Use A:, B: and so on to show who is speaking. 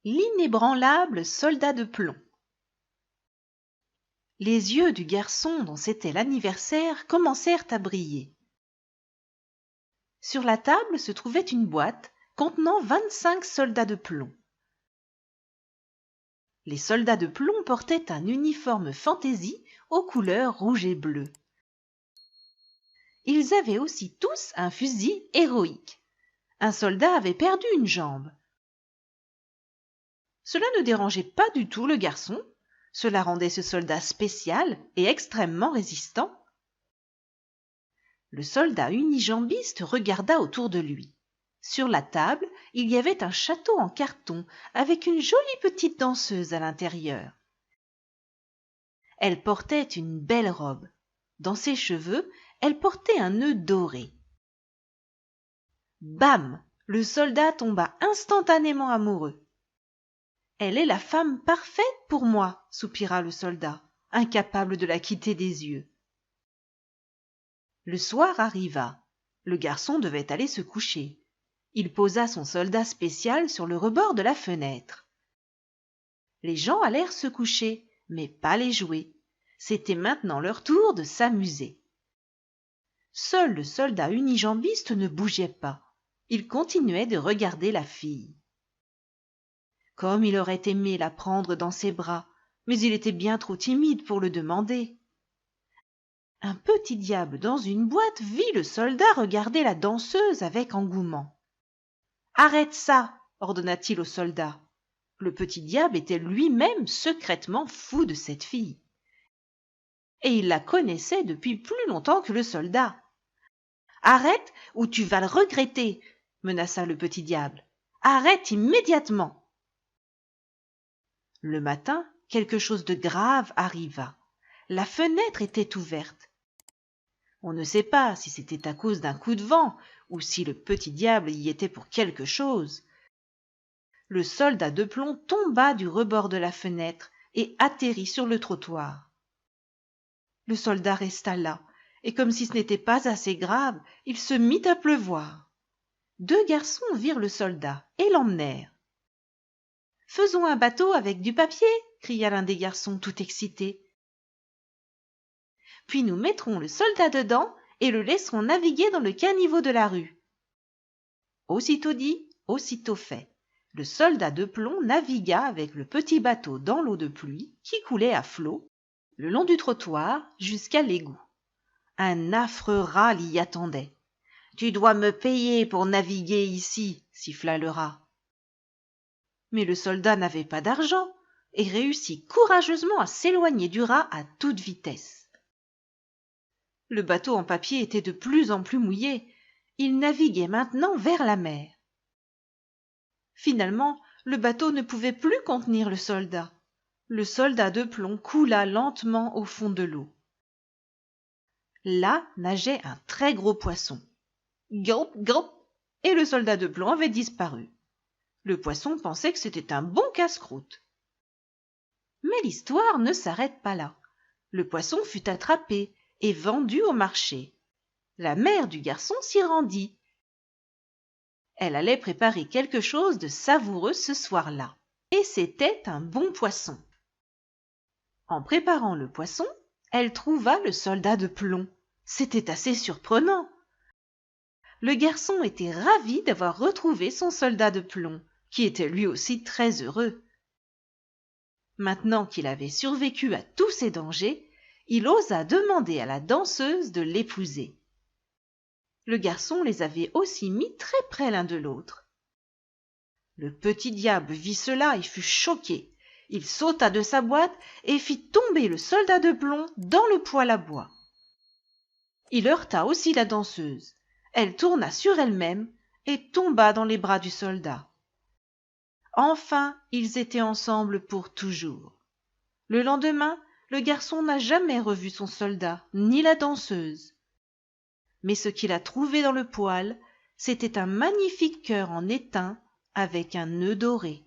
A: L'inébranlable soldat de plomb. Les yeux du garçon dont c'était l'anniversaire commencèrent à briller. Sur la table se trouvait une boîte contenant 25 soldats de plomb. Les soldats de plomb portaient un uniforme fantaisie aux couleurs rouge et bleu. Ils avaient aussi tous un fusil héroïque. Un soldat avait perdu une jambe. Cela ne dérangeait pas du tout le garçon. Cela rendait ce soldat spécial et extrêmement résistant. Le soldat unijambiste regarda autour de lui. Sur la table, il y avait un château en carton avec une jolie petite danseuse à l'intérieur. Elle portait une belle robe. Dans ses cheveux, elle portait un nœud doré. Bam! Le soldat tomba instantanément amoureux. « Elle est la femme parfaite pour moi, soupira le soldat, incapable de la quitter des yeux. Le soir arriva. Le garçon devait aller se coucher. Il posa son soldat spécial sur le rebord de la fenêtre. Les gens allèrent se coucher, mais pas les jouets. C'était maintenant leur tour de s'amuser. Seul le soldat unijambiste ne bougeait pas. Il continuait de regarder la fille. Comme il aurait aimé la prendre dans ses bras, mais il était bien trop timide pour le demander. Un petit diable dans une boîte vit le soldat regarder la danseuse avec engouement. « Arrête ça !» ordonna-t-il au soldat. Le petit diable était lui-même secrètement fou de cette fille. Et il la connaissait depuis plus longtemps que le soldat. « Arrête ou tu vas le regretter !» menaça le petit diable. « Arrête immédiatement !» Le matin, quelque chose de grave arriva. La fenêtre était ouverte. On ne sait pas si c'était à cause d'un coup de vent ou si le petit diable y était pour quelque chose. Le soldat de plomb tomba du rebord de la fenêtre et atterrit sur le trottoir. Le soldat resta là, et comme si ce n'était pas assez grave, il se mit à pleuvoir. Deux garçons virent le soldat et l'emmenèrent. « Faisons un bateau avec du papier !» cria l'un des garçons tout excité. « Puis nous mettrons le soldat dedans et le laisserons naviguer dans le caniveau de la rue. » Aussitôt dit, aussitôt fait. Le soldat de plomb navigua avec le petit bateau dans l'eau de pluie qui coulait à flot, le long du trottoir jusqu'à l'égout. Un affreux rat l'y attendait. « Tu dois me payer pour naviguer ici, » siffla le rat. Mais le soldat n'avait pas d'argent et réussit courageusement à s'éloigner du rat à toute vitesse. Le bateau en papier était de plus en plus mouillé. Il naviguait maintenant vers la mer. Finalement, le bateau ne pouvait plus contenir le soldat. Le soldat de plomb coula lentement au fond de l'eau. Là nageait un très gros poisson. Group, group, et le soldat de plomb avait disparu. Le poisson pensait que c'était un bon casse-croûte. Mais l'histoire ne s'arrête pas là. Le poisson fut attrapé et vendu au marché. La mère du garçon s'y rendit. Elle allait préparer quelque chose de savoureux ce soir-là. Et c'était un bon poisson. En préparant le poisson, elle trouva le soldat de plomb. C'était assez surprenant. Le garçon était ravi d'avoir retrouvé son soldat de plomb, qui était lui aussi très heureux. Maintenant qu'il avait survécu à tous ces dangers, il osa demander à la danseuse de l'épouser. Le garçon les avait aussi mis très près l'un de l'autre. Le petit diable vit cela et fut choqué. Il sauta de sa boîte et fit tomber le soldat de plomb dans le poêle à bois. Il heurta aussi la danseuse. Elle tourna sur elle-même et tomba dans les bras du soldat. Enfin, ils étaient ensemble pour toujours. Le lendemain, le garçon n'a jamais revu son soldat, ni la danseuse. Mais ce qu'il a trouvé dans le poêle, c'était un magnifique cœur en étain avec un nœud doré.